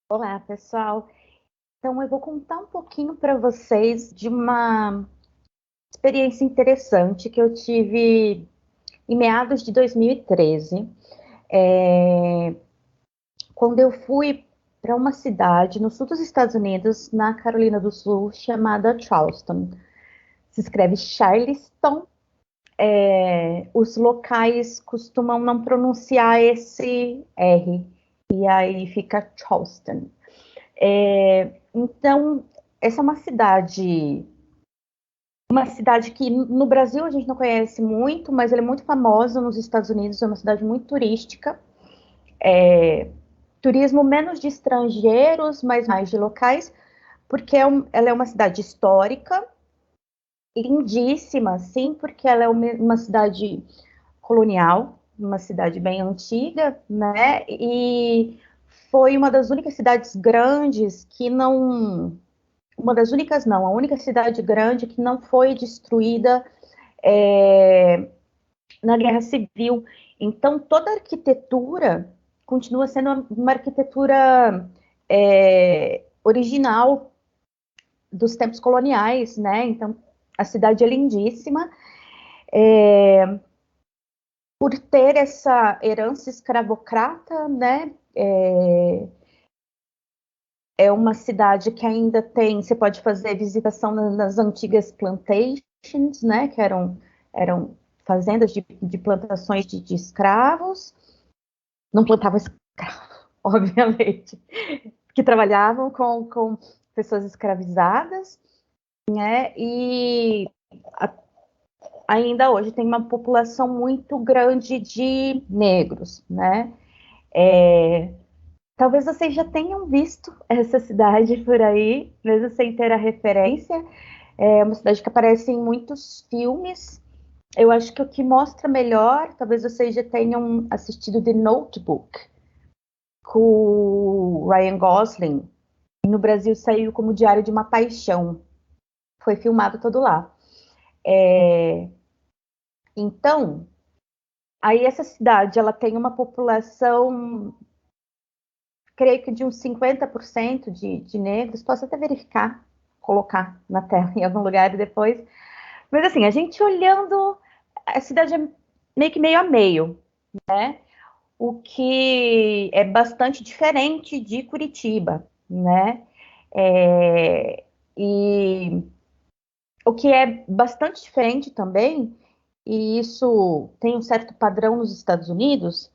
Olá, pessoal. Então, eu vou contar um pouquinho para vocês de uma experiência interessante que eu tive em meados de 2013, quando eu fui para uma cidade no sul dos Estados Unidos, na Carolina do Sul, chamada Charleston. Se escreve Charleston. Os locais costumam não pronunciar esse R, e aí fica Charleston. Então, essa é uma cidade que no Brasil a gente não conhece muito, mas ela é muito famosa nos Estados Unidos, é uma cidade muito turística. Turismo menos de estrangeiros, mas mais de locais, porque ela é uma cidade histórica, lindíssima, sim, porque ela é uma cidade colonial, uma cidade bem antiga, né? E foi uma das únicas cidades grandes que não. Uma das únicas, não, a única cidade grande que não foi destruída é, na Guerra Civil. Então, toda a arquitetura continua sendo uma arquitetura original dos tempos coloniais, né? Então, a cidade é lindíssima. Por ter essa herança escravocrata, né? É uma cidade que ainda tem, você pode fazer visitação nas antigas plantations, né? Que eram fazendas de plantações de escravos. Não plantavam escravos, obviamente, que trabalhavam com pessoas escravizadas, né? E ainda hoje tem uma população muito grande de negros, né? Talvez vocês já tenham visto essa cidade por aí, mesmo sem ter a referência. É uma cidade que aparece em muitos filmes. Eu acho que o que mostra melhor, talvez vocês já tenham assistido The Notebook, com o Ryan Gosling. No Brasil saiu como Diário de uma Paixão. Foi filmado todo lá. Então, aí essa cidade, ela tem uma população, creio que de uns 50% de negros. Posso até verificar, colocar na tela em algum lugar depois. Mas assim, a gente olhando, a cidade é meio que meio a meio, né? O que é bastante diferente de Curitiba, né? É, e o que é bastante diferente também, e isso tem um certo padrão nos Estados Unidos,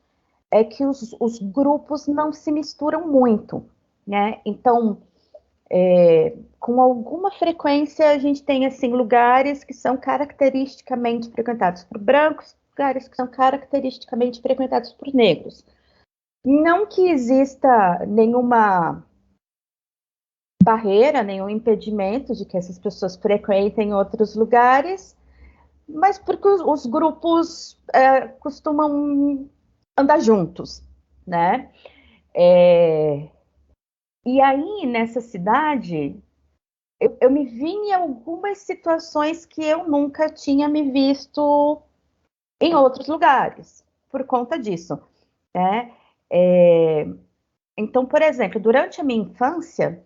é que os grupos não se misturam muito, né? Então, com alguma frequência, a gente tem assim lugares que são caracteristicamente frequentados por brancos, lugares que são caracteristicamente frequentados por negros. Não que exista nenhuma barreira, nenhum impedimento de que essas pessoas frequentem outros lugares, mas porque os grupos costumam andar juntos, né? É, e aí, nessa cidade, eu me vi em algumas situações que eu nunca tinha me visto em outros lugares, por conta disso, né? Então, por exemplo, durante a minha infância,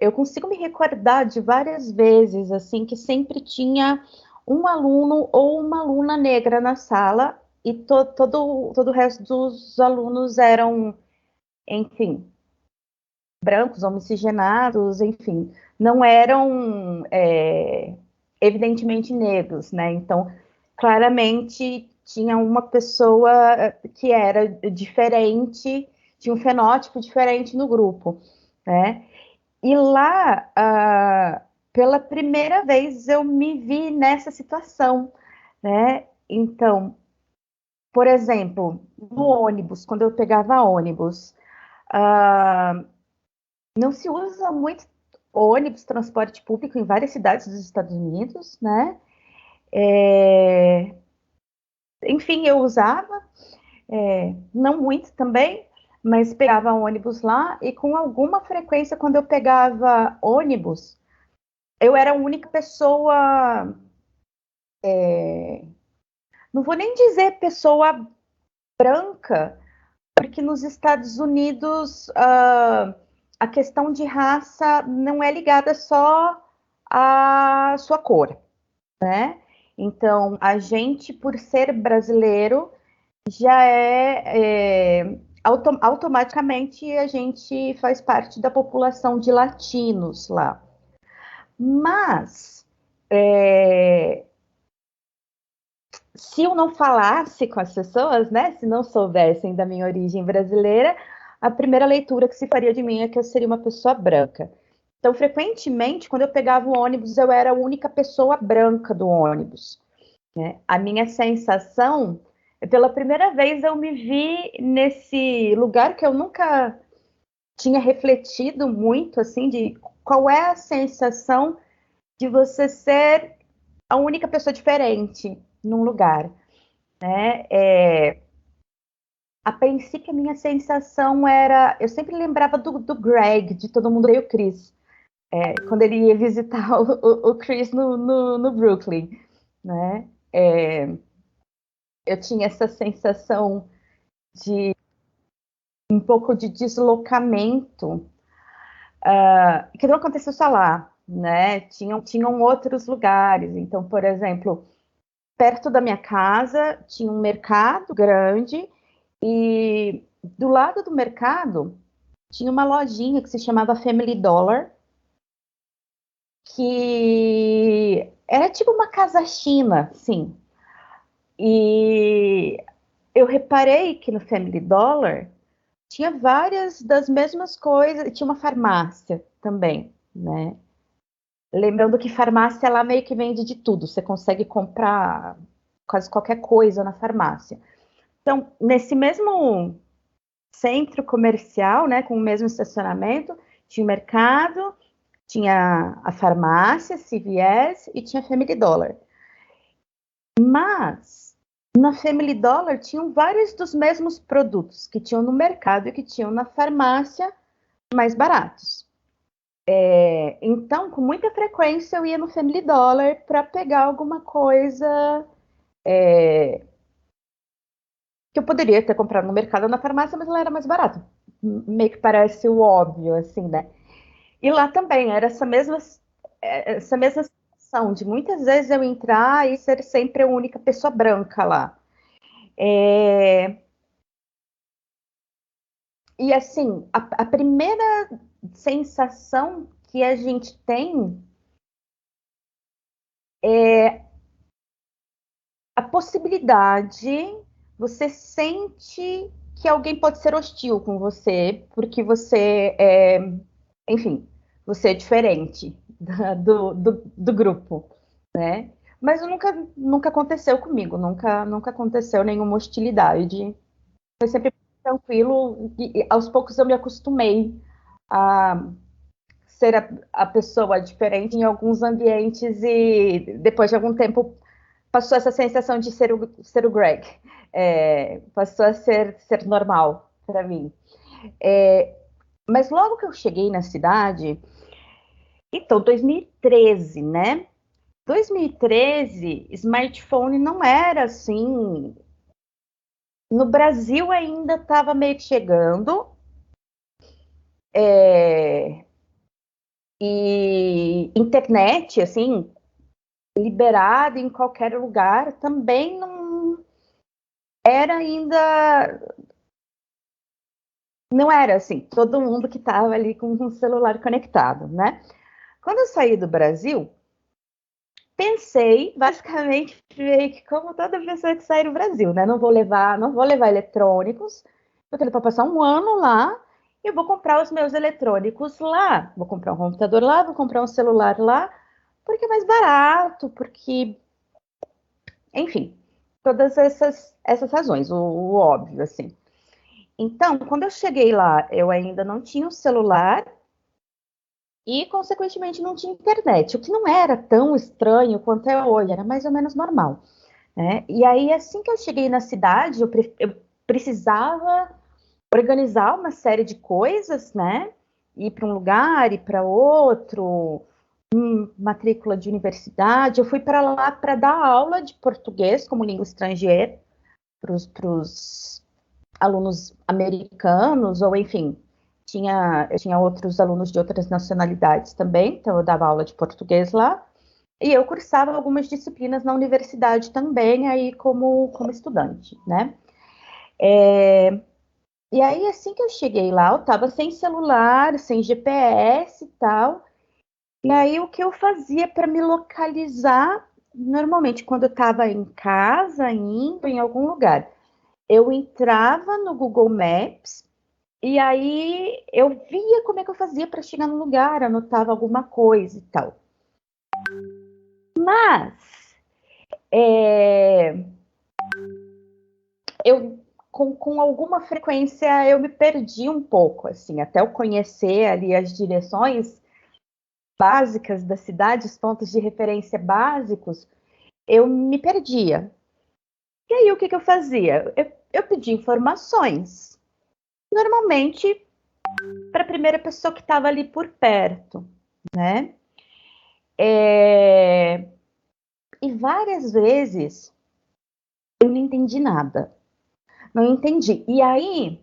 eu consigo me recordar de várias vezes, assim, que sempre tinha um aluno ou uma aluna negra na sala e todo o resto dos alunos eram, enfim, brancos ou miscigenados, enfim, não eram evidentemente negros, né? Então, claramente tinha uma pessoa que era diferente, tinha um fenótipo diferente no grupo, né? E lá, pela primeira vez, eu me vi nessa situação, né? Então, por exemplo, no ônibus, quando eu pegava ônibus, não se usa muito ônibus, transporte público em várias cidades dos Estados Unidos, né? Enfim, eu usava, não muito também, mas pegava ônibus lá e com alguma frequência, quando eu pegava ônibus, eu era a única pessoa, não vou nem dizer pessoa branca, porque nos Estados Unidos a questão de raça não é ligada só à sua cor, né? Então, a gente, por ser brasileiro, já automaticamente a gente faz parte da população de latinos lá. Mas se eu não falasse com as pessoas, né, se não soubessem da minha origem brasileira, a primeira leitura que se faria de mim é que eu seria uma pessoa branca. Então, frequentemente, quando eu pegava o ônibus, eu era a única pessoa branca do ônibus, né? A minha sensação, pela primeira vez eu me vi nesse lugar que eu nunca tinha refletido muito, assim, de qual é a sensação de você ser a única pessoa diferente num lugar, né? A princípio, a minha sensação era... Eu sempre lembrava do Greg, de Todo Mundo Odeia o Chris, quando ele ia visitar o Chris no Brooklyn, né? Eu tinha essa sensação de um pouco de deslocamento, que não aconteceu só lá, né? Tinham outros lugares. Então, por exemplo, perto da minha casa tinha um mercado grande e do lado do mercado tinha uma lojinha que se chamava Family Dollar, que era tipo uma casa china, sim. E eu reparei que no Family Dollar tinha várias das mesmas coisas, tinha uma farmácia também, né? Lembrando que farmácia lá meio que vende de tudo, você consegue comprar quase qualquer coisa na farmácia. Então, nesse mesmo centro comercial, né, com o mesmo estacionamento, tinha o mercado, tinha a farmácia, CVS e tinha Family Dollar. Mas na Family Dollar tinham vários dos mesmos produtos que tinham no mercado e que tinham na farmácia mais baratos. Então, com muita frequência, eu ia no Family Dollar para pegar alguma coisa que eu poderia ter comprado no mercado ou na farmácia, mas ela era mais barata. Meio que parece o óbvio, assim, né? E lá também era essa mesma sensação de muitas vezes eu entrar e ser sempre a única pessoa branca lá. E assim, a primeira sensação que a gente tem é a possibilidade, você sente que alguém pode ser hostil com você, porque você enfim, você é diferente do grupo, né? Mas nunca aconteceu comigo, nunca aconteceu nenhuma hostilidade. Foi sempre tranquilo e aos poucos eu me acostumei a ser a pessoa diferente em alguns ambientes e depois de algum tempo passou essa sensação de ser o Greg. Passou a ser normal para mim. Mas logo que eu cheguei na cidade, então, 2013, né? 2013, smartphone não era assim. No Brasil ainda estava meio que chegando. E internet, assim, liberada em qualquer lugar, também não era ainda. Não era assim, todo mundo que estava ali com um celular conectado, né? Quando eu saí do Brasil, pensei basicamente que como toda pessoa que sai do Brasil, né? Não vou levar eletrônicos, porque para passar um ano lá, eu vou comprar os meus eletrônicos lá, vou comprar um computador lá, vou comprar um celular lá, porque é mais barato, porque, enfim, todas essas razões, o óbvio, assim. Então, quando eu cheguei lá, eu ainda não tinha um celular e, consequentemente, não tinha internet, o que não era tão estranho quanto é hoje, era mais ou menos normal, né? E aí, assim que eu cheguei na cidade, eu precisava organizar uma série de coisas, né? Ir para um lugar, ir para outro, matrícula de universidade. Eu fui para lá para dar aula de português como língua estrangeira para os alunos americanos, ou enfim, eu tinha outros alunos de outras nacionalidades também, então eu dava aula de português lá, e eu cursava algumas disciplinas na universidade também, aí como estudante, né? E aí, assim que eu cheguei lá, eu estava sem celular, sem GPS e tal, e aí o que eu fazia para me localizar, normalmente quando eu estava em casa, indo em algum lugar, eu entrava no Google Maps e aí eu via como é que eu fazia para chegar no lugar, anotava alguma coisa e tal. Mas é, eu com alguma frequência eu me perdi um pouco, assim, até eu conhecer ali as direções básicas da cidade, os pontos de referência básicos, eu me perdia. E aí o que eu fazia? Eu pedia informações, normalmente para a primeira pessoa que estava ali por perto, né? E várias vezes eu não entendi nada. Não entendi. E aí,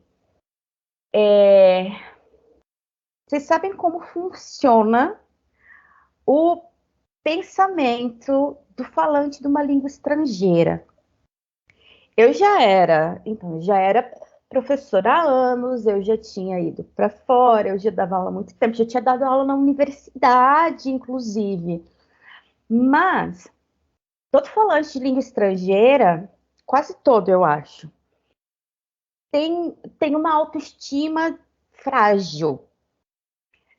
vocês sabem como funciona o pensamento do falante de uma língua estrangeira. Eu já era professora há anos, eu já tinha ido para fora, eu já dava aula há muito tempo, já tinha dado aula na universidade, inclusive. Mas todo falante de língua estrangeira, quase todo, eu acho, tem uma autoestima frágil,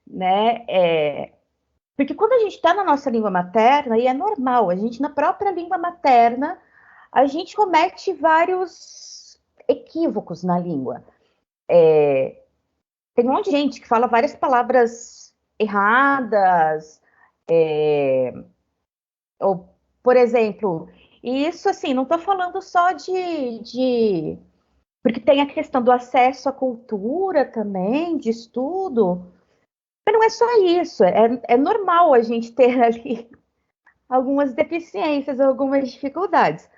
né? Porque quando a gente está na nossa língua materna, e é normal, a gente na própria língua materna, a gente comete vários equívocos na língua. Tem um monte de gente que fala várias palavras erradas, ou, por exemplo, e isso assim, não estou falando só de. Porque tem a questão do acesso à cultura também, de estudo. Mas não é só isso, é normal a gente ter ali algumas deficiências, algumas dificuldades.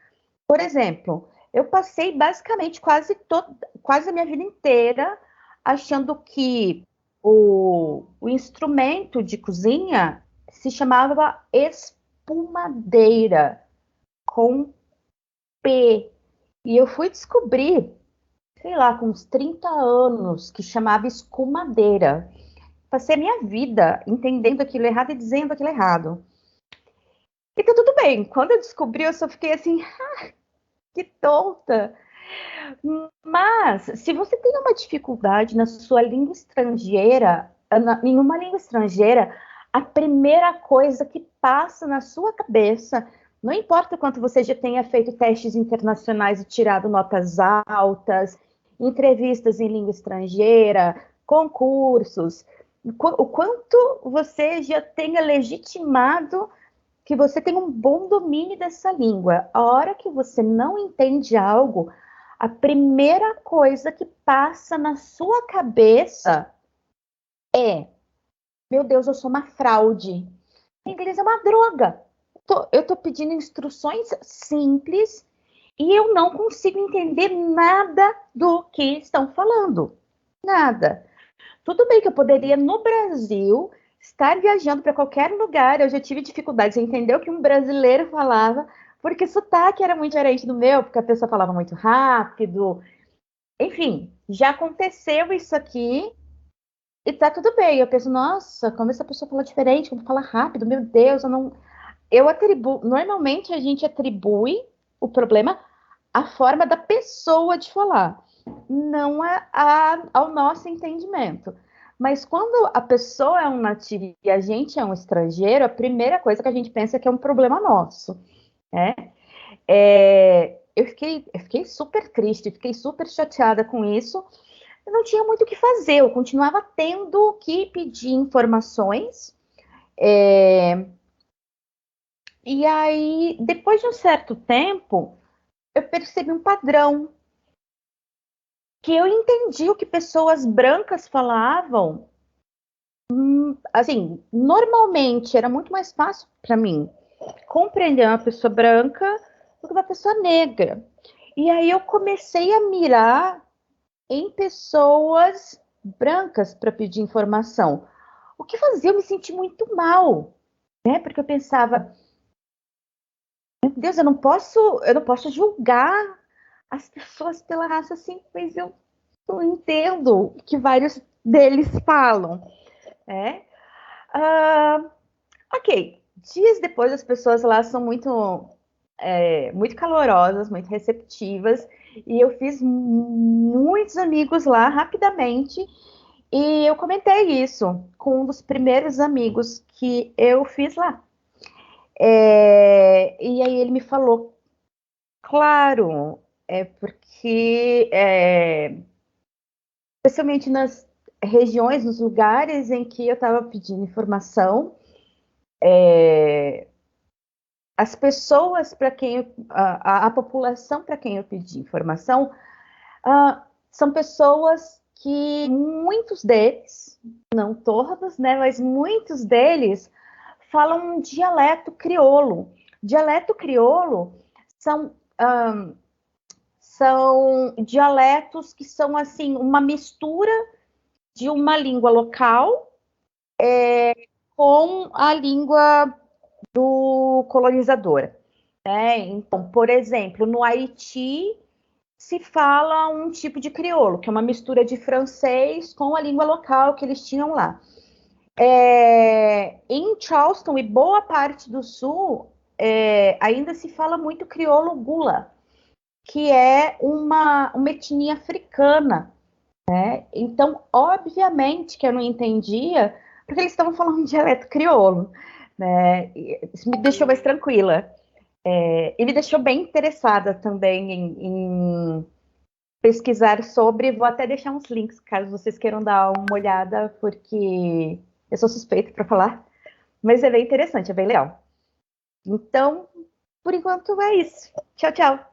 Por exemplo, eu passei basicamente quase a minha vida inteira achando que o instrumento de cozinha se chamava espumadeira, com P. E eu fui descobrir, sei lá, com uns 30 anos, que chamava escumadeira. Passei a minha vida entendendo aquilo errado e dizendo aquilo errado. E tá tudo bem. Quando eu descobri, eu só fiquei assim, que tonta. Mas, se você tem uma dificuldade na sua língua estrangeira, em uma língua estrangeira, a primeira coisa que passa na sua cabeça, não importa o quanto você já tenha feito testes internacionais e tirado notas altas, entrevistas em língua estrangeira, concursos, o quanto você já tenha legitimado que você tem um bom domínio dessa língua. A hora que você não entende algo, a primeira coisa que passa na sua cabeça é: meu Deus, eu sou uma fraude. O inglês é uma droga. Eu tô pedindo instruções simples e eu não consigo entender nada do que estão falando. Nada. Tudo bem que eu poderia, no Brasil, estar viajando para qualquer lugar. Eu já tive dificuldades em entender o que um brasileiro falava, porque o sotaque era muito diferente do meu, porque a pessoa falava muito rápido. Enfim, já aconteceu isso aqui e tá tudo bem. Eu penso, nossa, como essa pessoa fala diferente, como fala rápido, meu Deus, eu não. Eu atribuo. Normalmente a gente atribui o problema à forma da pessoa de falar, não ao nosso entendimento. Mas quando a pessoa é um nativo e a gente é um estrangeiro, a primeira coisa que a gente pensa é que é um problema nosso, né? Eu fiquei super triste, fiquei super chateada com isso. Eu não tinha muito o que fazer, eu continuava tendo que pedir informações. E aí, depois de um certo tempo, eu percebi um padrão, que eu entendi o que pessoas brancas falavam. Assim, normalmente era muito mais fácil para mim compreender uma pessoa branca do que uma pessoa negra. E aí eu comecei a mirar em pessoas brancas para pedir informação. O que fazia eu me sentir muito mal, né? Porque eu pensava, meu Deus, eu não posso julgar as pessoas pela raça assim, mas eu não entendo o que vários deles falam, né? Ah, ok, dias depois as pessoas lá são muito calorosas, muito receptivas, e eu fiz muitos amigos lá rapidamente, e eu comentei isso com um dos primeiros amigos que eu fiz lá. E aí ele me falou, claro, porque, especialmente nas regiões, nos lugares em que eu estava pedindo informação, as pessoas para quem a população para quem eu pedi informação são pessoas que muitos deles, não todos, né, mas muitos deles falam um dialeto crioulo. Dialeto crioulo são são dialetos que são assim uma mistura de uma língua local com a língua do colonizador. Né? Então, por exemplo, no Haiti se fala um tipo de crioulo, que é uma mistura de francês com a língua local que eles tinham lá. Em Charleston e boa parte do sul, ainda se fala muito crioulo gula, que é uma etnia africana. Então, obviamente que eu não entendia, porque eles estavam falando um dialeto crioulo. Né? Isso me deixou mais tranquila. E me deixou bem interessada também em pesquisar sobre. Vou até deixar uns links, caso vocês queiram dar uma olhada, porque eu sou suspeita para falar. Mas é bem interessante, é bem legal. Então, por enquanto é isso. Tchau, tchau.